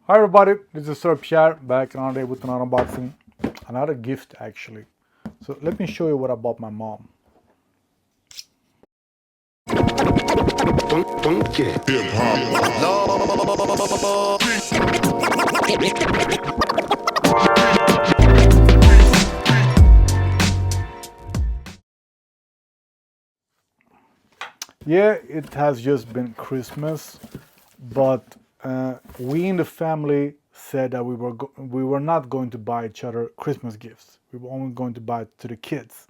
Hi everybody, this is Sir Pierre back another day with another unboxing, another gift actually. So let me show you what I bought my mom. Yeah, it has just been Christmas, but we in the family said that we were not going to buy each other Christmas gifts. We were only going to buy it to the kids.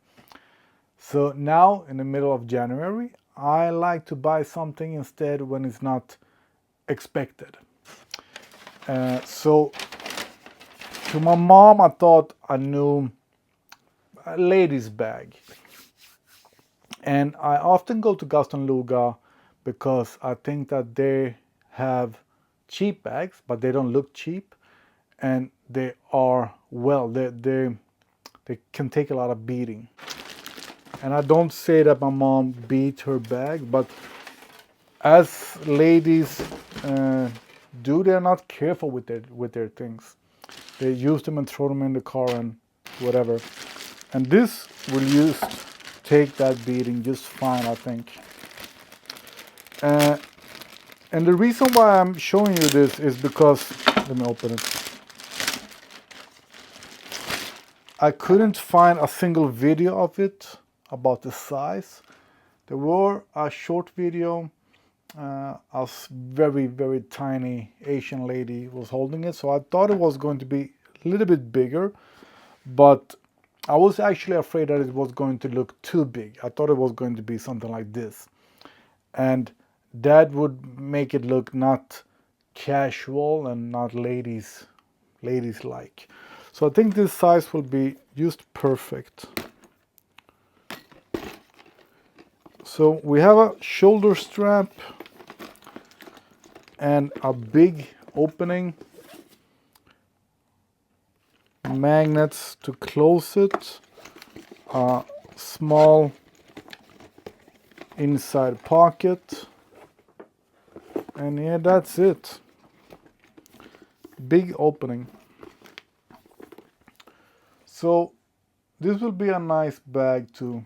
So now in the middle of January, I like to buy something instead when it's not expected. So to my mom, I thought a new ladies bag. And I often go to Gaston Luga because I think that they have cheap bags, but they don't look cheap, and they are they can take a lot of beating. And I don't say that my mom beat her bag, but as ladies do, they're not careful with their things. They use them and throw them in the car and whatever. And this will take that beating just fine, I think. And the reason why I'm showing you this is because, let me open it. I couldn't find a single video of it about the size. There were a short video. A very, very tiny Asian lady was holding it. So I thought it was going to be a little bit bigger, but I was actually afraid that it was going to look too big. I thought it was going to be something like this. And that would make it look not casual and not ladies-like. So I think this size will be just perfect. So we have a shoulder strap and a big opening, magnets to close it, a small inside pocket, and yeah, that's it. Big opening. So this will be a nice bag for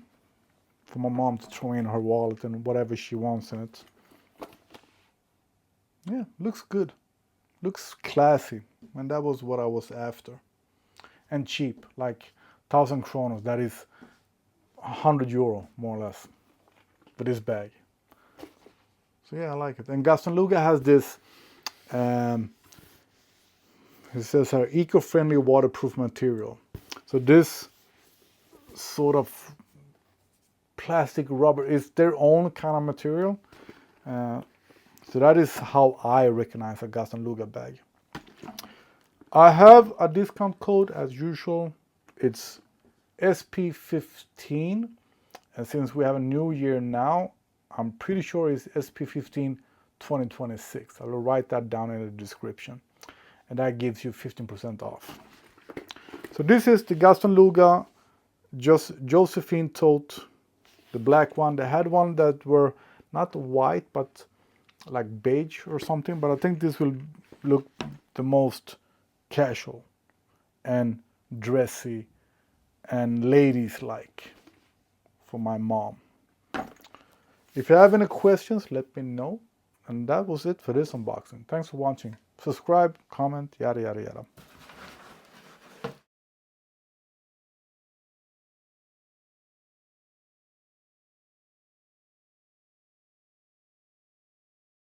my mom to throw in her wallet and whatever she wants in it. Yeah, looks good. Looks classy, and that was what I was after. And cheap, like 1,000 kronos. That is 100 euro, more or less, for this bag. So yeah, I like it. And Gaston Luga has this, it says here, eco-friendly waterproof material. So this sort of plastic rubber is their own kind of material. So that is how I recognize a Gaston Luga bag. I have a discount code as usual. It's SP15. And since we have a new year now, I'm pretty sure it's SP152026. I will write that down in the description. And that gives you 15% off. So this is the Gaston Luga Josefine Tote, the black one. They had one that were not white, but like beige or something. But I think this will look the most casual and dressy and ladies-like for my mom. If you have any questions, let me know. And that was it for this unboxing. Thanks for watching. Subscribe, comment, yada, yada, yada.